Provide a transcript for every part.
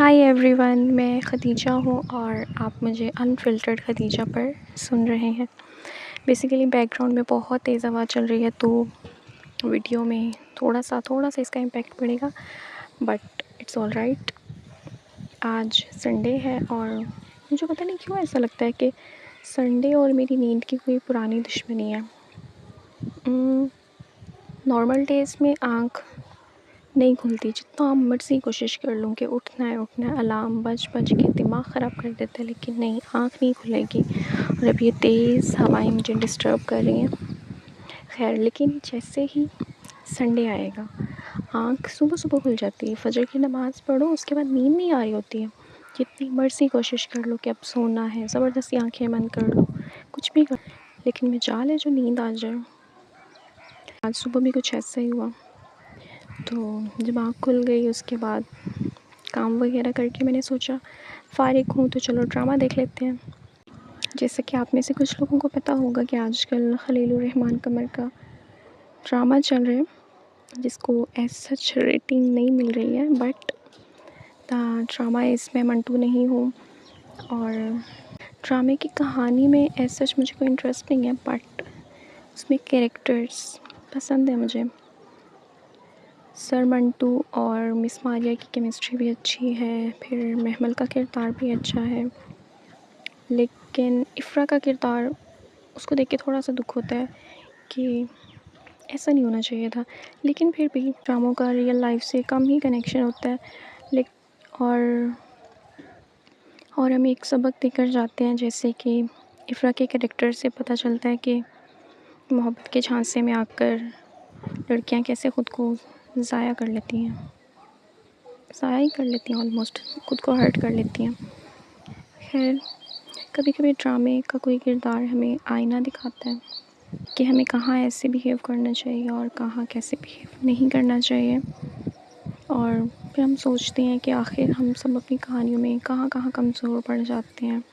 Hi everyone, मैं ख़दीजा हूँ और आप मुझे अनफ़िल्टर्ड ख़दीजा पर सुन रहे हैं। बेसिकली बैकग्राउंड में बहुत तेज़ आवाज़ चल रही है, तो वीडियो में थोड़ा सा इसका इम्पैक्ट पड़ेगा, बट इट्स ऑल राइट। आज संडे है और मुझे पता नहीं क्यों ऐसा लगता है कि संडे और मेरी नींद की कोई पुरानी दुश्मनी है। नॉर्मल डेज़ में आँख नहीं खुलती, जितना मर्ज़ी कोशिश कर लूँ कि उठना है, अलार्म बज के दिमाग ख़राब कर देता है, लेकिन नहीं, आँख नहीं खुलेगी। और अब ये तेज़ हवाएं मुझे डिस्टर्ब कर रही हैं। खैर, लेकिन जैसे ही संडे आएगा, आँख सुबह खुल जाती है। फजर की नमाज़ पढ़ो, उसके बाद नींद नहीं आ रही होती है। जितनी मर्ज़ी कोशिश कर लो कि अब सोना है, ज़बरदस्ती आँखें बंद कर लो, कुछ भी कर, लेकिन मजाल है जो नींद आ जाए। आज सुबह भी कुछ ऐसा ही हुआ। तो जब आँख खुल गई, उसके बाद काम वगैरह करके मैंने सोचा फ़ारिग हूँ तो चलो ड्रामा देख लेते हैं। जैसे कि आप में से कुछ लोगों को पता होगा कि आजकल खलीलुर रहमान कमर का ड्रामा चल रहा है, जिसको एज़ सच रेटिंग नहीं मिल रही है, बट ड्रामा इसमें मंटू नहीं हूँ और ड्रामे की कहानी में एज़ सच मुझे कोई इंटरेस्ट नहीं है, बट उसमें कैरेक्टर्स पसंद है मुझे। सर मंटू और मिस मारिया की केमिस्ट्री भी अच्छी है, फिर महमल का किरदार भी अच्छा है, लेकिन इफ़रा का किरदार, उसको देख के थोड़ा सा दुख होता है कि ऐसा नहीं होना चाहिए था। लेकिन फिर भी ड्रामों का रियल लाइफ से कम ही कनेक्शन होता है, और हम एक सबक देकर जाते हैं, जैसे कि इफ़रा के कैरेक्टर से पता चलता है कि मोहब्बत के झांसे में आकर लड़कियां कैसे ख़ुद को ज़ाया कर लेती हैं, ऑलमोस्ट खुद को हर्ट कर लेती हैं। खैर, कभी कभी ड्रामे का कोई किरदार हमें आईना दिखाता है कि हमें कहाँ ऐसे बिहेव करना चाहिए और कहाँ कैसे बिहेव नहीं करना चाहिए, और फिर हम सोचते हैं कि आखिर हम सब अपनी कहानियों में कहाँ कमज़ोर पड़ जाते हैं।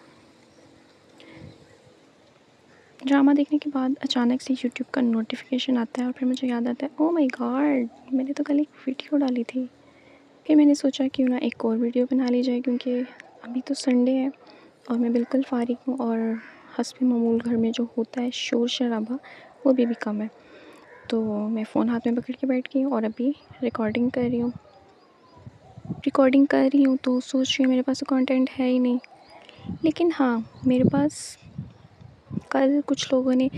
ड्रामा देखने के बाद अचानक से यूट्यूब का नोटिफिकेशन आता है और फिर मुझे याद आता है, ओह माय गॉड, मैंने तो कल एक वीडियो डाली थी। फिर मैंने सोचा क्यों ना एक और वीडियो बना ली जाए, क्योंकि अभी तो संडे है और मैं बिल्कुल फ़ारिग हूँ और हस्बी मामूल घर में जो होता है शोर शराबा, वो भी कम है। तो मैं फ़ोन हाथ में पकड़ के बैठ गई हूँ और अभी रिकॉर्डिंग कर रही हूँ। तो सोच रही हूँ मेरे पास तो कंटेंट है ही नहीं, लेकिन हाँ, मेरे पास कल कुछ लोगों ने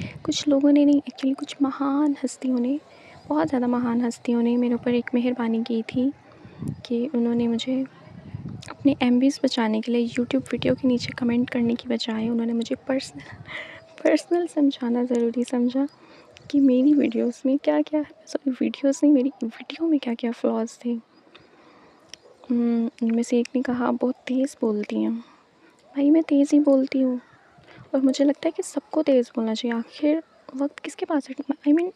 नहीं, एक्चुअली कुछ महान हस्तियों ने, बहुत ज़्यादा महान हस्तियों ने मेरे ऊपर एक मेहरबानी की थी कि उन्होंने मुझे अपने एमबीज़ बचाने के लिए यूट्यूब वीडियो के नीचे कमेंट करने की बजाय उन्होंने मुझे पर्सनल समझाना ज़रूरी समझा कि मेरी वीडियोस में मेरी वीडियो में क्या फ्लॉज थे। उनमें से एक ने कहा, बहुत तेज़ बोलती हैं। भाई, मैं तेज़ ही बोलती हूँ और मुझे लगता है कि सबको तेज़ बोलना चाहिए। आखिर वक्त किसके पास है,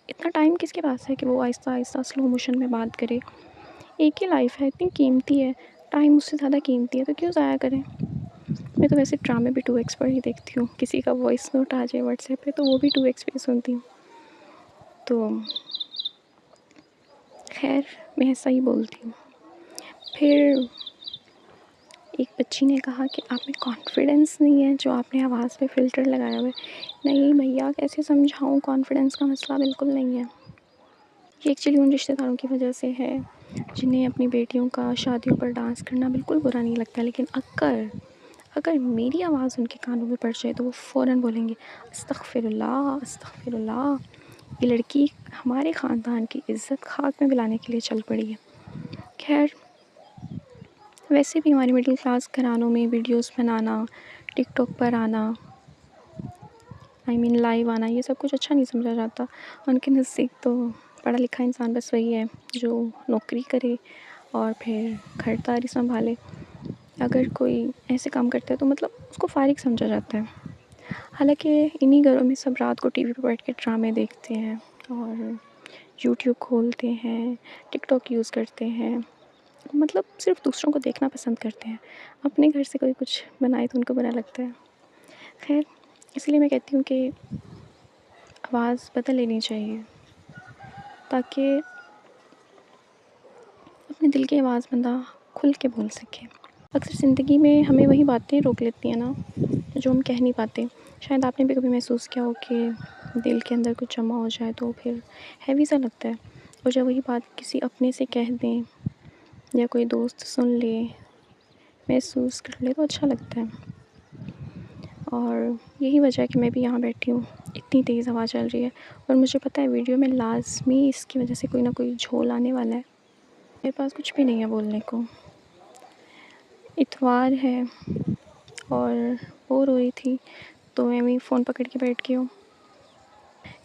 इतना टाइम किसके पास है कि वो आहिस्ता स्लो मोशन में बात करे। एक ही लाइफ है, इतनी कीमती है, टाइम उससे ज़्यादा कीमती है, तो क्यों ज़ाया करें। मैं तो वैसे ड्रामे भी 2x पर ही देखती हूँ। किसी का वॉइस नोट आ जाए व्हाट्सएप पे तो वो भी 2x पे सुनती हूँ। तो खैर, मैं ऐसा ही बोलती हूँ। फिर एक बच्ची ने कहा कि आप में कॉन्फिडेंस नहीं है जो आपने आवाज़ पे फ़िल्टर लगाया हुआ है। नहीं भैया, कैसे समझाऊँ, कॉन्फिडेंस का मसला बिल्कुल नहीं है। ये एक्चुअली उन रिश्तेदारों की वजह से है जिन्हें अपनी बेटियों का शादियों पर डांस करना बिल्कुल बुरा नहीं लगता, लेकिन अगर मेरी आवाज़ उनके कानों में पड़ जाए तो वो फ़ौरन बोलेंगे, अस्तग़फिरुल्लाह, ये लड़की हमारे ख़ानदान की इज़्ज़त खाक में मिलाने के लिए चल पड़ी है। खैर, वैसे भी हमारी मिडिल क्लास घरानों में वीडियोस बनाना, टिकटॉक पर आना, लाइव आना, ये सब कुछ अच्छा नहीं समझा जाता। उनके नज़दीक तो पढ़ा लिखा इंसान बस वही है जो नौकरी करे और फिर घरदारी संभाले। अगर कोई ऐसे काम करता है तो मतलब उसको फ़ारिग समझा जाता है। हालांकि इन्हीं घरों में सब रात को टीवी पर बैठ के ड्रामे देखते हैं और यूट्यूब खोलते हैं, टिकटॉक यूज़ करते हैं, मतलब सिर्फ दूसरों को देखना पसंद करते हैं। अपने घर से कोई कुछ बनाए तो उनको बुरा लगता है। खैर, इसलिए मैं कहती हूँ कि आवाज़ बदल लेनी चाहिए ताकि अपने दिल की आवाज़ बंदा खुल के बोल सके। अक्सर ज़िंदगी में हमें वही बातें रोक लेती हैं ना, जो हम कह नहीं पाते। शायद आपने भी कभी महसूस किया हो कि दिल के अंदर कुछ जमा हो जाए तो फिर हैवी सा लगता है, और जब वही बात किसी अपने से कह दें या कोई दोस्त सुन ले, महसूस कर ले, तो अच्छा लगता है। और यही वजह है कि मैं भी यहाँ बैठी हूँ, इतनी तेज़ हवा चल रही है, और मुझे पता है वीडियो में लाज़मी इसकी वजह से कोई ना कोई झोल आने वाला है। मेरे पास कुछ भी नहीं है बोलने को। इतवार है और बोर हो रही थी, तो मैं भी फ़ोन पकड़ के बैठ गई हूँ।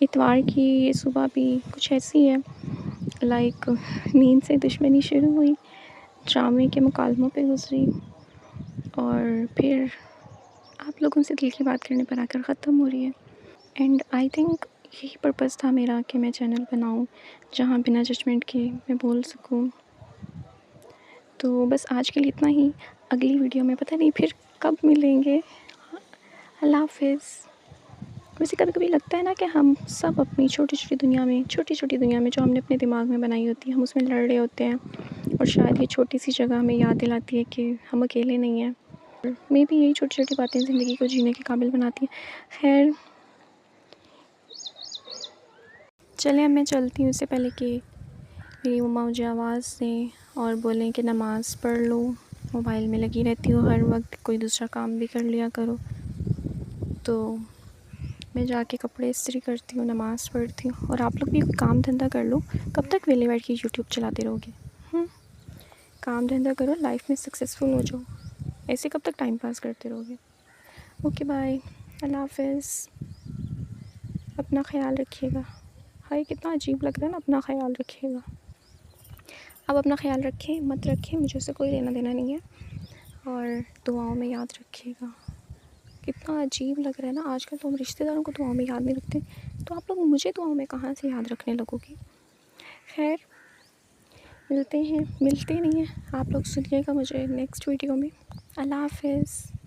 इतवार की ये सुबह भी कुछ ऐसी है, लाइक नींद से दुश्मनी शुरू हुई, ड्रामे के मुकालमों पे गुजरी, और फिर आप लोगों से दिल की बात करने पर आकर ख़त्म हो रही है। एंड आई थिंक यही पर्पज़ था मेरा कि मैं चैनल बनाऊँ जहाँ बिना जजमेंट के मैं बोल सकूँ। तो बस आज के लिए इतना ही। अगली वीडियो में पता नहीं फिर कब मिलेंगे। अल्लाह हाफ़िज़। वैसे कभी कभी लगता है ना कि हम सब अपनी छोटी छोटी दुनिया में जो हमने अपने दिमाग में बनाई होती है, हम उसमें लड़ रहे होते हैं, और शायद ये छोटी सी जगह हमें याद दिलाती है कि हम अकेले नहीं हैं। मे बी यही छोटी छोटी बातें ज़िंदगी को जीने के काबिल बनाती हैं। खैर, चलें अब मैं चलती हूँ, इससे पहले कि मेरी मम्मा मुझे आवाज़ दें और बोलें कि नमाज़ पढ़ लो, मोबाइल में लगी रहती हो हर वक्त, कोई दूसरा काम भी कर लिया करो। तो मैं जाके कपड़े इस्त्री करती हूँ, नमाज़ पढ़ती हूँ, और आप लोग भी कोई काम धंधा कर लो। कब तक वेले बैठ के यूट्यूब चलाते रहोगे? काम धंधा करो, लाइफ में सक्सेसफुल हो जाओ। ऐसे कब तक टाइम पास करते रहोगे? ओके बाय, अल्लाह हाफ़िज़। अपना ख्याल रखिएगा। हाय, कितना अजीब लग रहा है ना, अपना ख्याल रखिएगा। आप अपना ख्याल रखें मत रखें, मुझे उससे कोई लेना देना नहीं है, और दुआओं में याद रखिएगा। कितना अजीब लग रहा है ना, आजकल तो हम रिश्तेदारों को दुआओं में याद नहीं रखते, तो आप लोग मुझे दुआओं में कहाँ से याद रखने लगोगे? खैर, मिलते नहीं हैं, आप लोग सुनिएगा मुझे नेक्स्ट वीडियो में। अल्लाह हाफ़िज़।